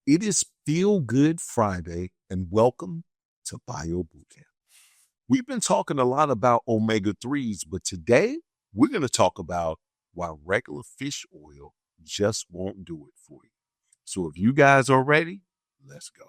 It is Feel Good Friday, and welcome to Bio Bootcamp. We've been talking a lot about omega-3s, but today we're going to talk about why regular fish oil just won't do it for you. So if you guys are ready, let's go.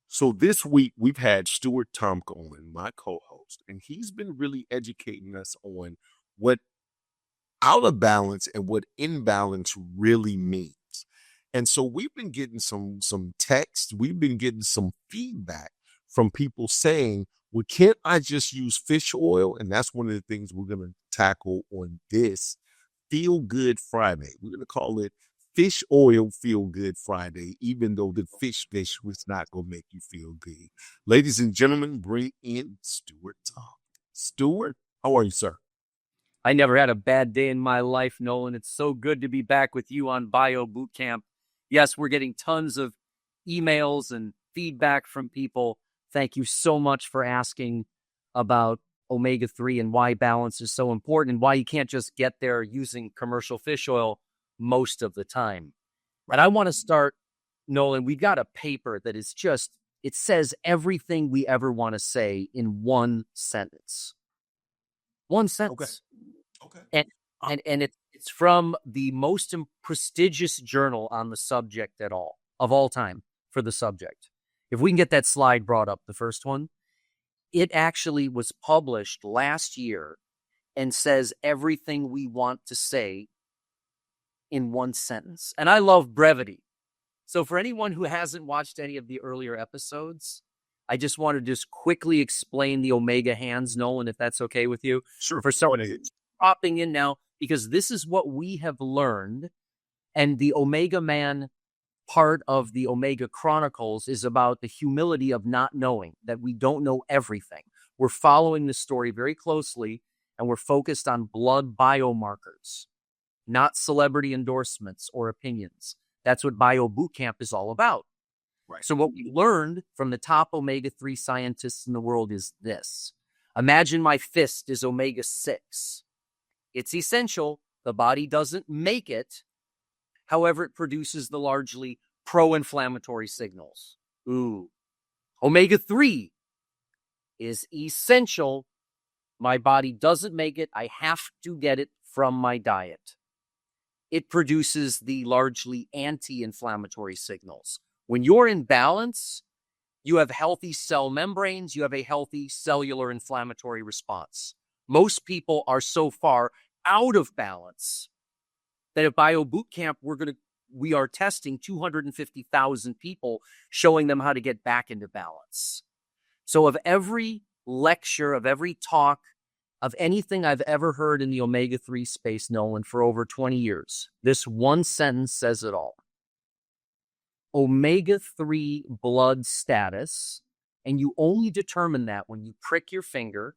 So this week we've had Stuart Tomc on, my co-host, and he's been really educating us on what out of balance and what imbalance really means. And so we've been getting some text, we've been getting some feedback from people saying, well, can't I just use fish oil? And that's one of the things we're going to tackle on this Feel Good Friday. We're going to call it Fish Oil Feel Good Friday, even though the fish was not going to make you feel good. Ladies and gentlemen, bring in Stuart Tomc. Stuart, how are you, sir? I never had a bad day in my life, Nolen. It's so good to be back with you on Bio Bootcamp. Yes, we're getting tons of emails and feedback from people. Thank you so much for asking about omega-3 and why balance is so important and why you can't just get there using commercial fish oil most of the time. But I want to start, Nolen, we've got a paper that is just, it says everything we ever want to say in one sentence. One sentence. Okay. And it's from the most prestigious journal on the subject of all time for the subject. If we can get that slide brought up, the first one, it actually was published last year and says everything we want to say in one sentence. And I love brevity. So for anyone who hasn't watched any of the earlier episodes, I just want to just quickly explain the omega hands, Nolen, if that's okay with you. Sure. For someone popping in now, because this is what we have learned. And the Omega Man part of the Omega Chronicles is about the humility of not knowing, that we don't know everything. We're following the story very closely, and we're focused on blood biomarkers, not celebrity endorsements or opinions. That's what Bio Bootcamp is all about. Right. So what we learned from the top omega-3 scientists in the world is this. Imagine my fist is omega-6. It's essential. The body doesn't make it. However, it produces the largely pro-inflammatory signals. Omega-3 is essential. My body doesn't make it. I have to get it from my diet. It produces the largely anti-inflammatory signals. When you're in balance, you have healthy cell membranes, you have a healthy cellular inflammatory response. Most people are so far out of balance that at Bio Bootcamp, we are testing 250,000 people, showing them how to get back into balance. So of every lecture, of every talk, of anything I've ever heard in the omega-3 space, Nolen, for over 20 years, this one sentence says it all. Omega-3 blood status, and you only determine that when you prick your finger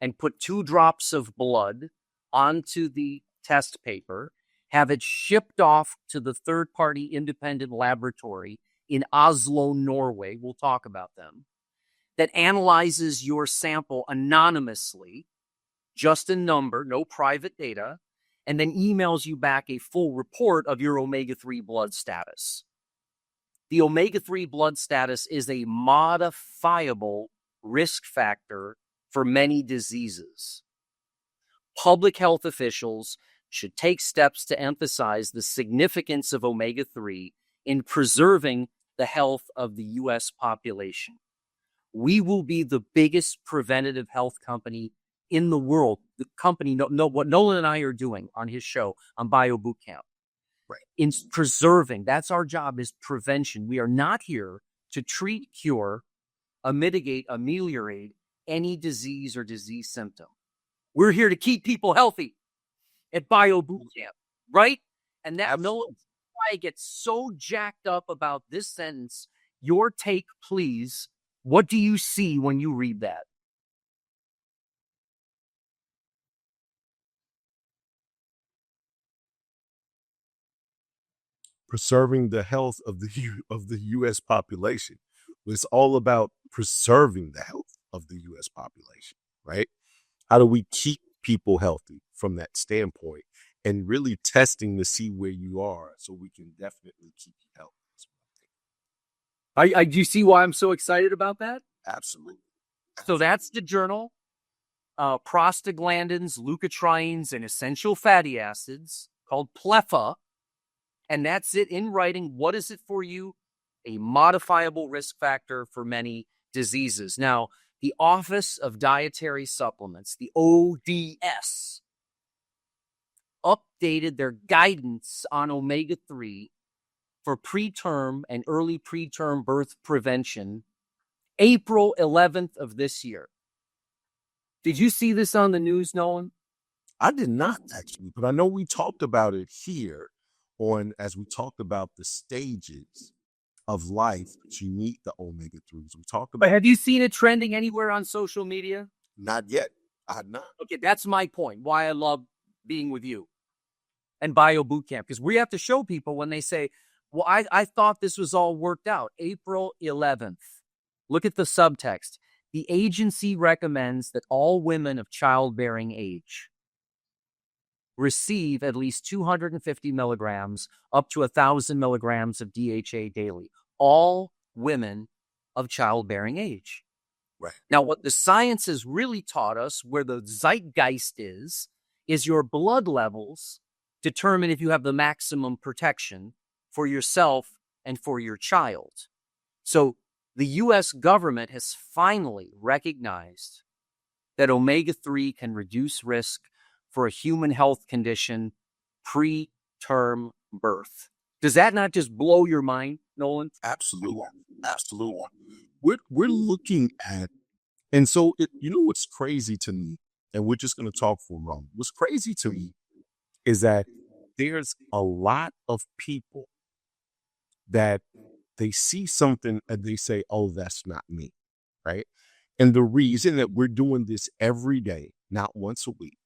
and put 2 drops of blood onto the test paper, have it shipped off to the third-party independent laboratory in Oslo, Norway, we'll talk about them, that analyzes your sample anonymously, just a number, no private data, and then emails you back a full report of your omega-3 blood status. The omega-3 blood status is a modifiable risk factor for many diseases. Public health officials should take steps to emphasize the significance of omega-3 in preserving the health of the U.S. population. We will be the biggest preventative health company in the world. The company, what Nolen and I are doing on his show on Bio Bootcamp. in preserving. That's our job, is prevention. We are not here to treat, cure, mitigate, ameliorate any disease or disease symptom. We're here to keep people healthy at Bio Bootcamp, right? And that Nolen, why I get so jacked up about this sentence. Your take, please. What do you see when you read that? Preserving the health of the U.S. population. It's all about preserving the health of the U.S. population, right? How do we keep people healthy from that standpoint, and really testing to see where you are so we can definitely keep you healthy? Do you see why I'm so excited about that? Absolutely. So that's the journal. Prostaglandins, leukotrienes, and essential fatty acids, called PLEFA. And that's it in writing. What is it for you? A modifiable risk factor for many diseases. Now, the Office of Dietary Supplements, the ODS, updated their guidance on omega-3 for preterm and early preterm birth prevention April 11th of this year. Did you see this on the news, Nolen? I did not, actually, but I know we talked about it here as we talked about the stages of life that you need the omega-3s. We talked about. But have you seen it trending anywhere on social media? Not yet. I had not. Okay, that's my point. Why I love being with you and Bio Bootcamp, because we have to show people when they say, well, I thought this was all worked out. April 11th. Look at the subtext. The agency recommends that all women of childbearing age receive at least 250 milligrams up to 1,000 milligrams of DHA daily. All women of childbearing age. Right. Now, what the science has really taught us, where the zeitgeist is your blood levels determine if you have the maximum protection for yourself and for your child. So the U.S. government has finally recognized that omega-3 can reduce risk for a human health condition, preterm birth. Does that not just blow your mind, Nolen? Absolutely. Absolutely. We're looking at, and so what's crazy to me, and we're just going to talk for a moment. What's crazy to me is that there's a lot of people that they see something and they say, oh, that's not me, right? And the reason that we're doing this every day, not once a week,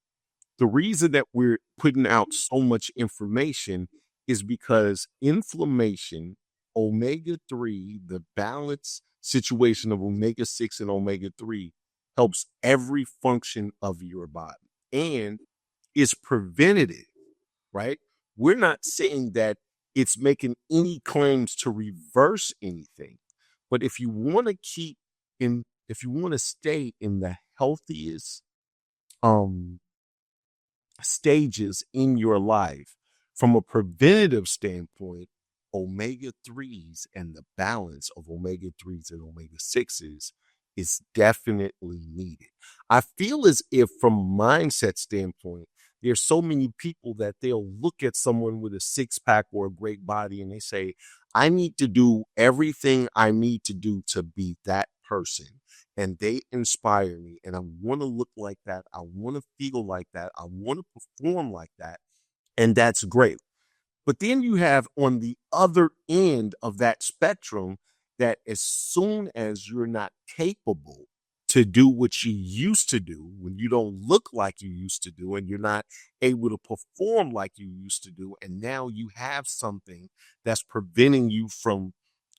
the reason that we're putting out so much information is because inflammation, omega-3, the balance situation of omega-6 and omega-3 helps every function of your body and is preventative, right? We're not saying that it's making any claims to reverse anything, but if you want to stay in the healthiest stages in your life from a preventative standpoint, omega-3s and the balance of omega-3s and omega-6s is definitely needed. I feel as if from a mindset standpoint, there's so many people that they'll look at someone with a six-pack or a great body and they say, I need to do everything I need to do to be that person. And they inspire me, and I want to look like that. I want to feel like that. I want to perform like that. And that's great. But then you have on the other end of that spectrum that as soon as you're not capable to do what you used to do, when you don't look like you used to do, and you're not able to perform like you used to do, and now you have something that's preventing you from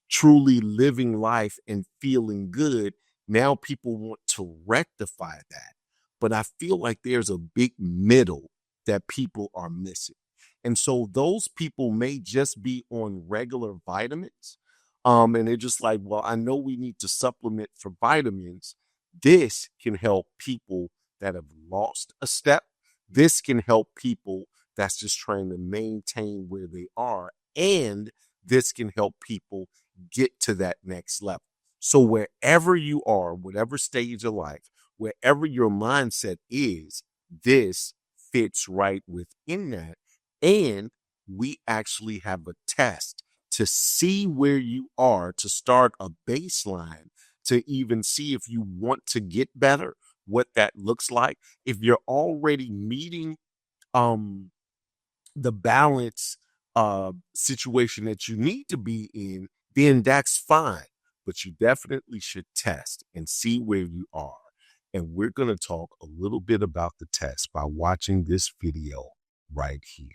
truly living life and feeling good, now people want to rectify that. But I feel like there's a big middle that people are missing. And so those people may just be on regular vitamins. And they're just like, well, I know we need to supplement for vitamins. This can help people that have lost a step. This can help people that's just trying to maintain where they are. And this can help people get to that next level. So wherever you are, whatever stage of life, wherever your mindset is, this fits right within that. And we actually have a test to see where you are, to start a baseline, to even see if you want to get better, what that looks like. If you're already meeting um the balance situation that you need to be in, then that's fine. But you definitely should test and see where you are. And we're going to talk a little bit about the test by watching this video right here.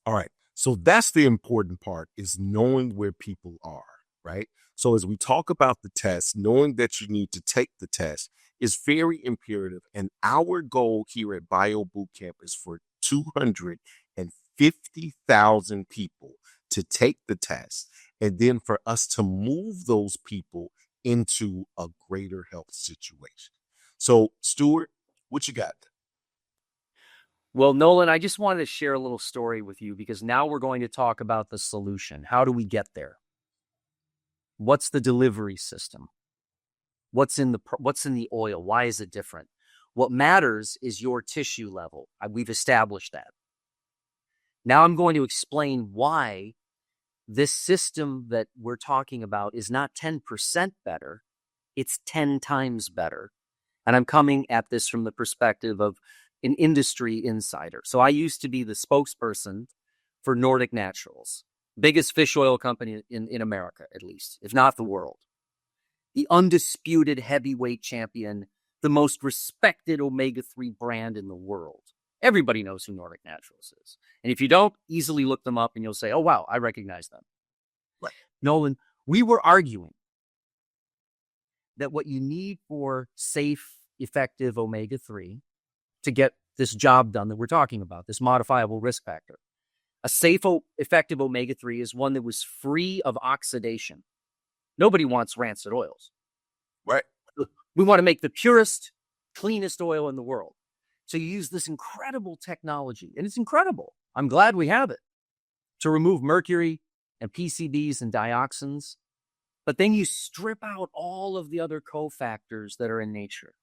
All right. So that's the important part, is knowing where people are, right? So as we talk about the test, knowing that you need to take the test is very imperative. And our goal here at Bio Bootcamp is for 250,000 people to take the test, and then for us to move those people into a greater health situation. So, Stuart, what you got? Well, Nolen, I just wanted to share a little story with you, because now we're going to talk about the solution. How do we get there? What's the delivery system? What's in the oil? Why is it different? What matters is your tissue level. We've established that. Now I'm going to explain why this system that we're talking about is not 10% better. It's 10 times better. And I'm coming at this from the perspective of an industry insider. So I used to be the spokesperson for Nordic Naturals, biggest fish oil company in America, at least, if not the world. The undisputed heavyweight champion, the most respected omega-3 brand in the world. Everybody knows who Nordic Naturals is. And if you don't, easily look them up and you'll say, oh, wow, I recognize them. Right. Nolen, we were arguing that what you need for safe, effective omega-3 to get this job done that we're talking about, this modifiable risk factor, a safe, effective omega-3 is one that was free of oxidation. Nobody wants rancid oils. Right. We want to make the purest, cleanest oil in the world. So you use this incredible technology, and it's incredible. I'm glad we have it, to remove mercury and PCBs and dioxins. But then you strip out all of the other cofactors that are in nature.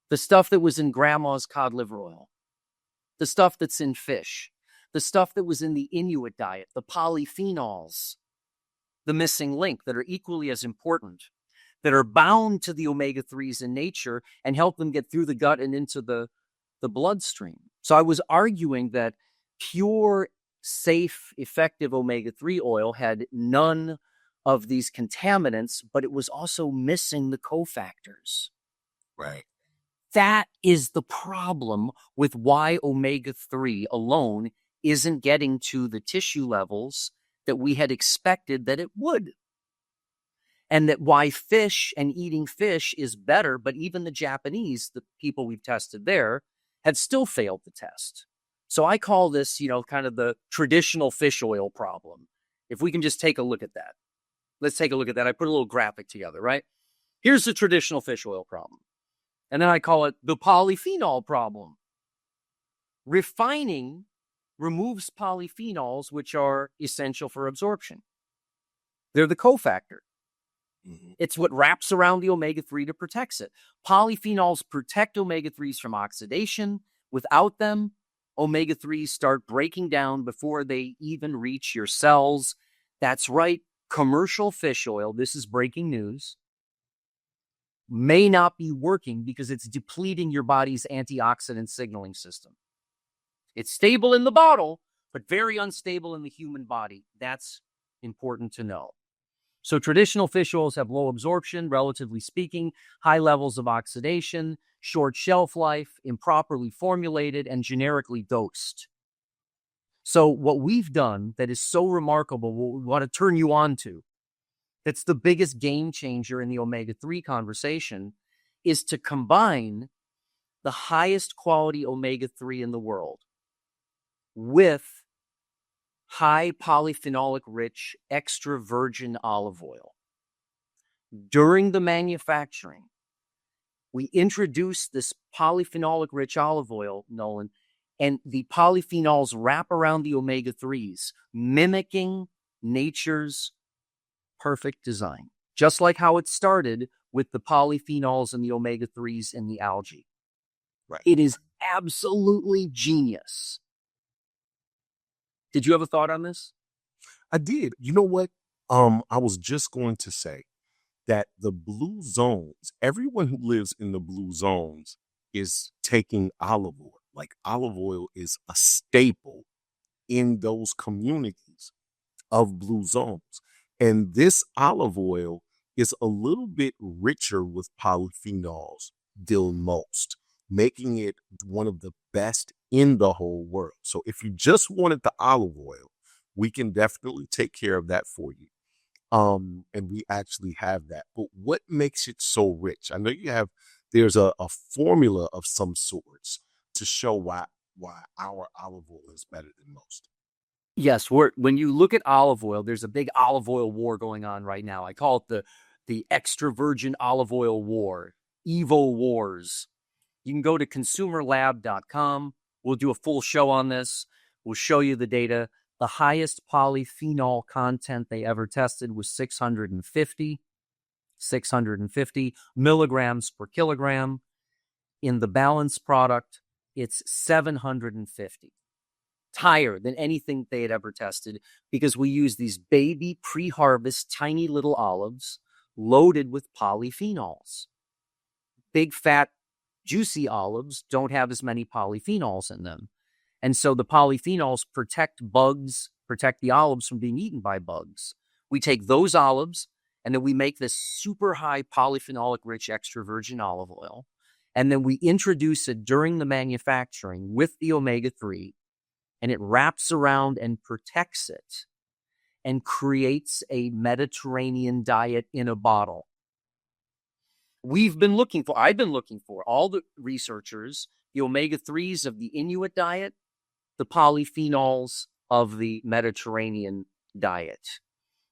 The stuff that was in grandma's cod liver oil, the stuff that's in fish, the stuff that was in the Inuit diet, the polyphenols. the missing link, that are equally as important, that are bound to the omega-3s in nature and help them get through the gut and into the bloodstream. So I was arguing that pure, safe, effective omega-3 oil had none of these contaminants, but it was also missing the cofactors. Right. That is the problem with why omega-3 alone isn't getting to the tissue levels that we had expected that it would. And that why fish and eating fish is better, but even the Japanese, the people we've tested there, had still failed the test. So I call this, kind of the traditional fish oil problem. If we can just take a look at that. Let's take a look at that. I put a little graphic together, right? Here's the traditional fish oil problem. And then I call it the polyphenol problem. Refining removes polyphenols, which are essential for absorption. They're the cofactor. Mm-hmm. It's what wraps around the omega-3 to protect it. Polyphenols protect omega-3s from oxidation. Without them, omega-3s start breaking down before they even reach your cells. That's right. Commercial fish oil, this is breaking news, may not be working because it's depleting your body's antioxidant signaling system. It's stable in the bottle, but very unstable in the human body. That's important to know. So traditional fish oils have low absorption, relatively speaking, high levels of oxidation, short shelf life, improperly formulated, and generically dosed. So what we've done that is so remarkable, what we want to turn you on to, that's the biggest game changer in the omega-3 conversation, is to combine the highest quality omega-3 in the world with high polyphenolic rich extra virgin olive oil. During the manufacturing, we introduced this polyphenolic rich olive oil, Nolen, and the polyphenols wrap around the omega-3s, mimicking nature's perfect design, just like how it started with the polyphenols and the omega-3s in the algae. Right. It is absolutely genius. Did you have a thought on this? I did. You know what? I was just going to say that the blue zones, everyone who lives in the blue zones is taking olive oil. Like olive oil is a staple in those communities of blue zones. And this olive oil is a little bit richer with polyphenols than most, making it one of the best in the whole world. So if you just wanted the olive oil, we can definitely take care of that for you. And we actually have that. But what makes it so rich? I know there's a formula of some sorts to show why our olive oil is better than most. Yes, when you look at olive oil, there's a big olive oil war going on right now. I call it the extra virgin olive oil war, Evo Wars. You can go to consumerlab.com. We'll do a full show on this. We'll show you the data. The highest polyphenol content they ever tested was 650 milligrams per kilogram. In the balanced product, it's 750. Higher than anything they had ever tested, because we use these baby pre-harvest tiny little olives loaded with polyphenols. Big fat juicy olives don't have as many polyphenols in them. And so the polyphenols protect the olives from being eaten by bugs. We take those olives and then we make this super high polyphenolic rich extra virgin olive oil. And then we introduce it during the manufacturing with the omega-3, and it wraps around and protects it and creates a Mediterranean diet in a bottle. I've been looking for, all the researchers, the omega-3s of the Inuit diet, the polyphenols of the Mediterranean diet.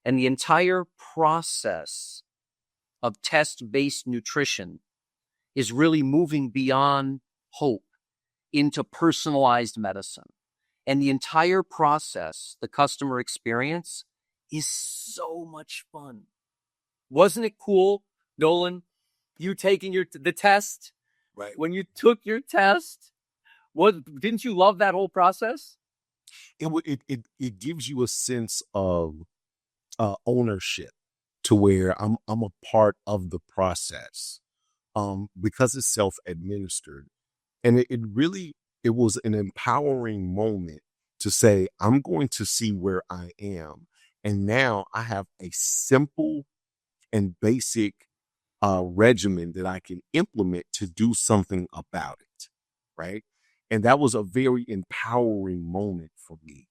And the entire process of test-based nutrition is really moving beyond hope into personalized medicine. And the entire process, the customer experience, is so much fun. Wasn't it cool, Nolen, you taking the test? Right. When you took your test, didn't you love that whole process? It gives you a sense of ownership to where I'm a part of the process, because it's self-administered. And it really, it was an empowering moment to say, I'm going to see where I am. And now I have a simple and basic regimen that I can implement to do something about it. Right. And that was a very empowering moment for me,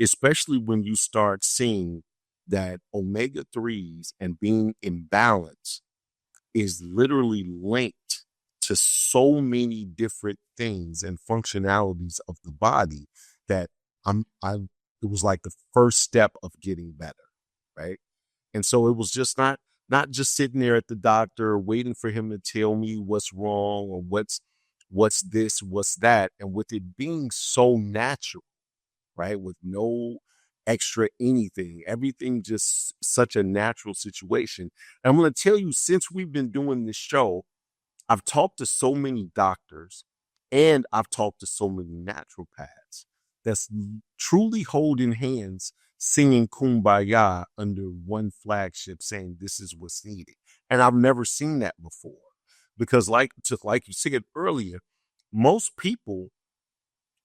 especially when you start seeing that omega 3s and being in balance is literally linked to so many different things and functionalities of the body that I it was like the first step of getting better, right? And so it was just not just sitting there at the doctor waiting for him to tell me what's wrong or what's this, what's that, and with it being so natural, right? With no extra anything, everything just such a natural situation. And I'm going to tell you, since we've been doing this show, I've talked to so many doctors and I've talked to so many naturopaths that's truly holding hands, singing Kumbaya under one flagship, saying this is what's needed. And I've never seen that before because, like you said earlier, most people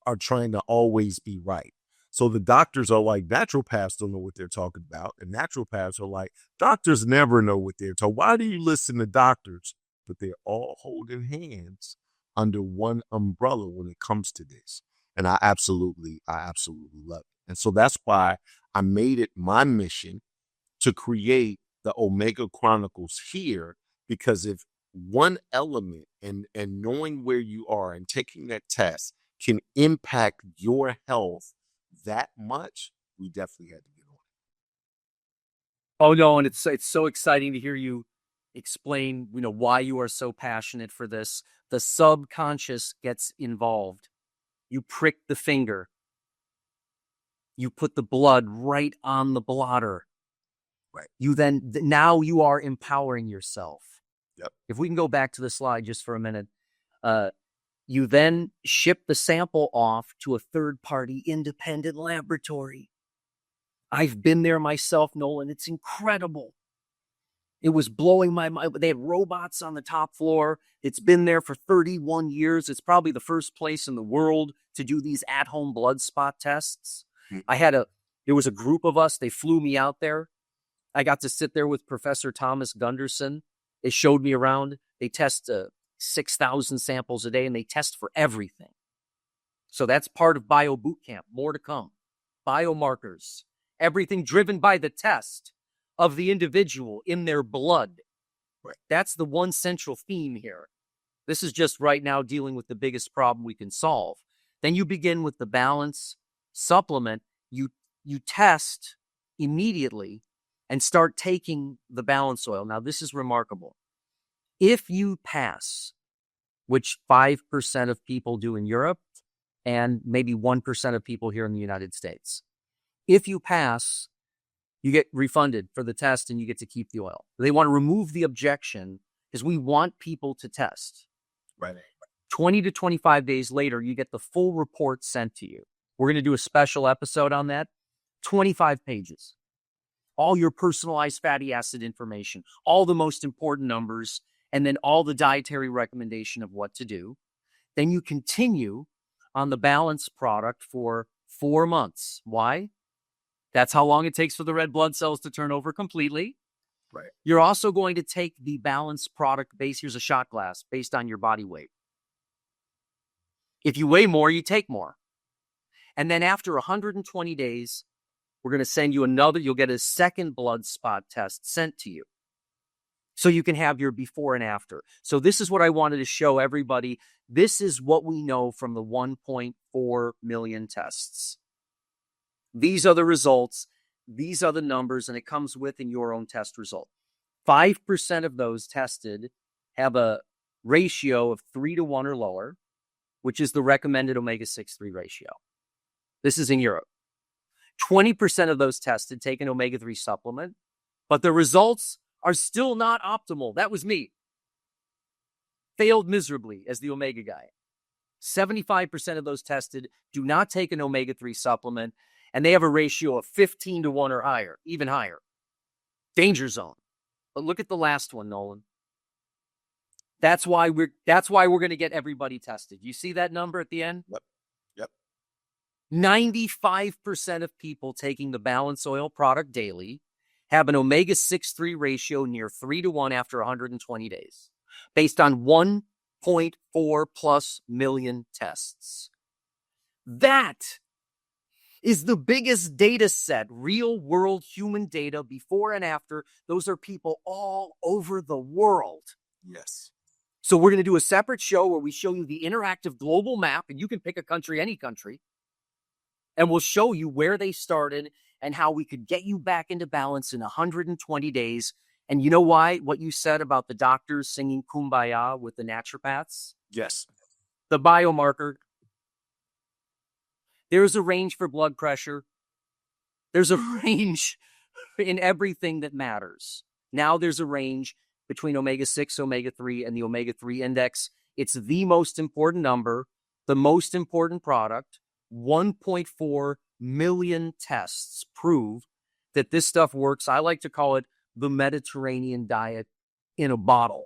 are trying to always be right. So the doctors are like, naturopaths don't know what they're talking about. And naturopaths are like, doctors never know what they're talking. Why do you listen to doctors? But they're all holding hands under one umbrella when it comes to this. And I absolutely love it. And so that's why I made it my mission to create the Omega Chronicles here, because if one element and knowing where you are and taking that test can impact your health that much, we definitely had to get on Oh no, and it's so exciting to hear you explain, why you are so passionate for this. The subconscious gets involved. You prick the finger. You put the blood right on the blotter. Right. Now you are empowering yourself. Yep. If we can go back to the slide just for a minute, you then ship the sample off to a third-party independent laboratory. I've been there myself, Nolen. It's incredible. It was blowing my mind. They had robots on the top floor. It's been there for 31 years. It's probably the first place in the world to do these at-home blood spot tests. There was a group of us. They flew me out there. I got to sit there with Professor Thomas Gunderson. They showed me around. They test 6,000 samples a day, and they test for everything. So that's part of Bio Bootcamp. More to come. Biomarkers. Everything driven by the test of the individual in their blood. Right. That's the one central theme here. This is just right now dealing with the biggest problem we can solve. Then you begin with the balance supplement. You test immediately and start taking the balance oil. Now, this is remarkable. If you pass, which 5% of people do in Europe and maybe 1% of people here in the United States, if you pass, you get refunded for the test and you get to keep the oil. They want to remove the objection because we want people to test. Right. 20 to 25 days later, you get the full report sent to you. We're going to do a special episode on that. 25 pages. All your personalized fatty acid information, all the most important numbers, and then all the dietary recommendation of what to do. Then you continue on the balance product for 4 months. Why? That's how long it takes for the red blood cells to turn over completely. Right. You're also going to take the balance product base. Here's a shot glass based on your body weight. If you weigh more, you take more. And then after 120 days, we're going to send you you'll get a second blood spot test sent to you. So you can have your before and after. So this is what I wanted to show everybody. This is what we know from the 1.4 million tests. These are the results. These are the numbers, and it comes within your own test result. 5% of those tested have a ratio of 3-to-1 or lower, which is the recommended omega-6-3 ratio. This is in Europe. 20% of those tested take an omega-3 supplement, but the results are still not optimal. That was me. Failed miserably as the omega guy. 75% of those tested do not take an omega-3 supplement, and they have a ratio of 15-to-1 or higher, even higher. Danger zone. But look at the last one, Nolen. That's why we're going to get everybody tested. You see that number at the end? Yep. Yep. 95% of people taking the Balance Oil product daily have an omega-6-3 ratio near 3-to-1 after 120 days, based on 1.4 plus million tests. That is the biggest data set, real world human data before and after. Those are people all over the world. Yes. So we're going to do a separate show where we show you the interactive global map, and you can pick a country, any country, and we'll show you where they started and how we could get you back into balance in 120 days. And you know why? What you said about the doctors singing Kumbaya with the naturopaths? Yes. The biomarker. There's a range for blood pressure. There's a range in everything that matters. Now there's a range between omega-6, omega-3, and the omega-3 index. It's the most important number, the most important product. 1.4 million tests prove that this stuff works. I like to call it the Mediterranean diet in a bottle.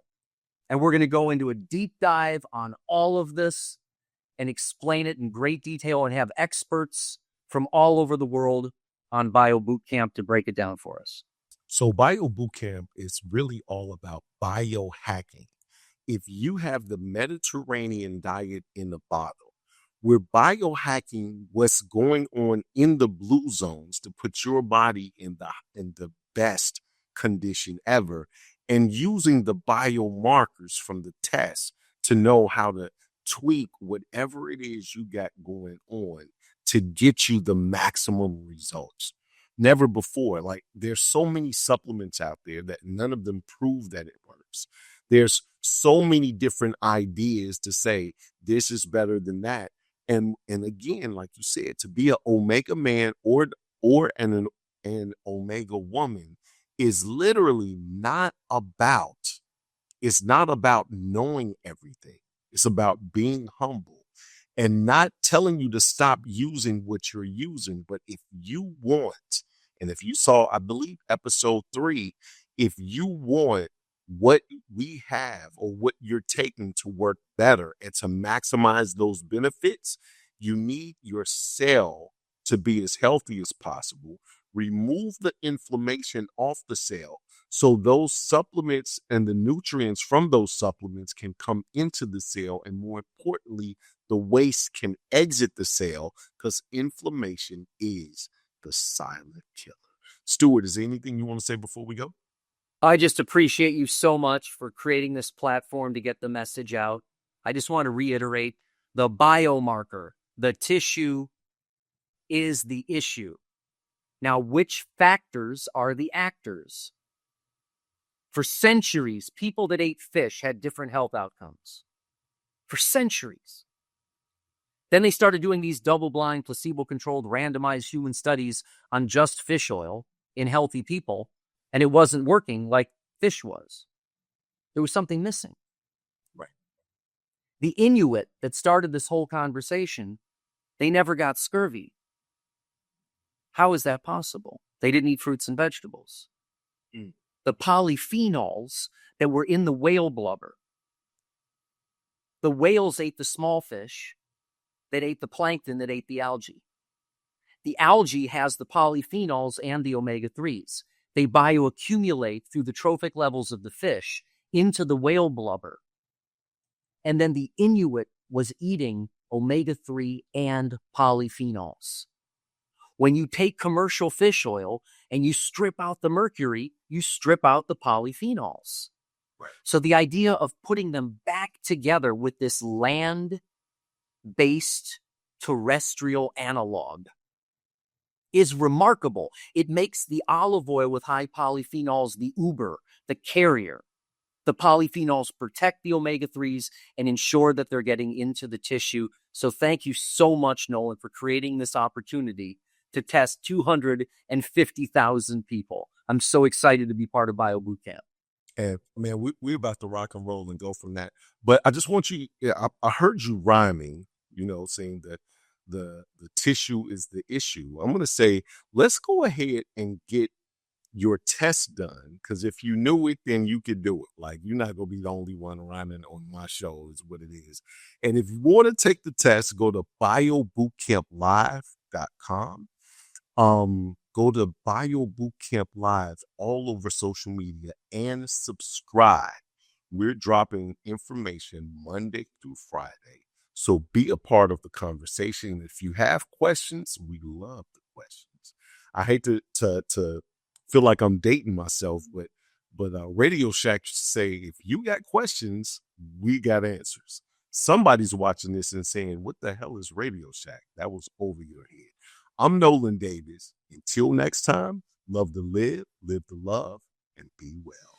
And we're going to go into a deep dive on all of this and explain it in great detail and have experts from all over the world on Bio Bootcamp to break it down for us. So Bio Bootcamp is really all about biohacking. If you have the Mediterranean diet in a bottle, we're biohacking what's going on in the blue zones to put your body in the best condition ever, and using the biomarkers from the test to know how to tweak whatever it is you got going on to get you the maximum results. Never before. Like, there's so many supplements out there that none of them prove that it works. There's so many different ideas to say this is better than that. And again, like you said, to be an omega man or an omega woman is literally not about, it's not about knowing everything. It's about being humble and not telling you to stop using what you're using. But if you want, and if you saw, I believe, episode 3, if you want what we have or what you're taking to work better and to maximize those benefits, you need your cell to be as healthy as possible. Remove the inflammation off the cell so those supplements and the nutrients from those supplements can come into the cell, and more importantly, the waste can exit the cell, because inflammation is the silent killer. Stuart, is there anything you want to say before we go? I just appreciate you so much for creating this platform to get the message out. I just want to reiterate, the biomarker, the tissue, is the issue. Now, which factors are the actors? For centuries, people that ate fish had different health outcomes. For centuries. Then they started doing these double-blind, placebo-controlled, randomized human studies on just fish oil in healthy people, and it wasn't working like fish was. There was something missing. Right. The Inuit that started this whole conversation, they never got scurvy. How is that possible? They didn't eat fruits and vegetables. The polyphenols that were in the whale blubber. The whales ate the small fish that ate the plankton that ate the algae. The algae has the polyphenols and the omega-3s. They bioaccumulate through the trophic levels of the fish into the whale blubber. And then the Inuit was eating omega-3 and polyphenols. When you take commercial fish oil and you strip out the mercury, you strip out the polyphenols. Right. So the idea of putting them back together with this land-based terrestrial analog is remarkable. It makes the olive oil with high polyphenols the Uber, the carrier. The polyphenols protect the omega-3s and ensure that they're getting into the tissue. So thank you so much, Nolen, for creating this opportunity to test 250,000 people. I'm so excited to be part of Bio Bootcamp. And man, we're about to rock and roll and go from that. But I just want you, I heard you rhyming, saying that the tissue is the issue. I'm going to say, let's go ahead and get your test done, because if you knew it, then you could do it. Like, you're not going to be the only one running on my show, is what it is. And if you want to take the test, go to biobootcamplive.com. Go to Bio Bootcamp Live all over social media and subscribe. We're dropping information Monday through Friday. So be a part of the conversation. If you have questions, we love the questions. I hate to feel like I'm dating myself, but Radio Shack say, if you got questions, we got answers. Somebody's watching this and saying, what the hell is Radio Shack? That was over your head. I'm Nolen Davis. Until next time, love to live to love, and be well.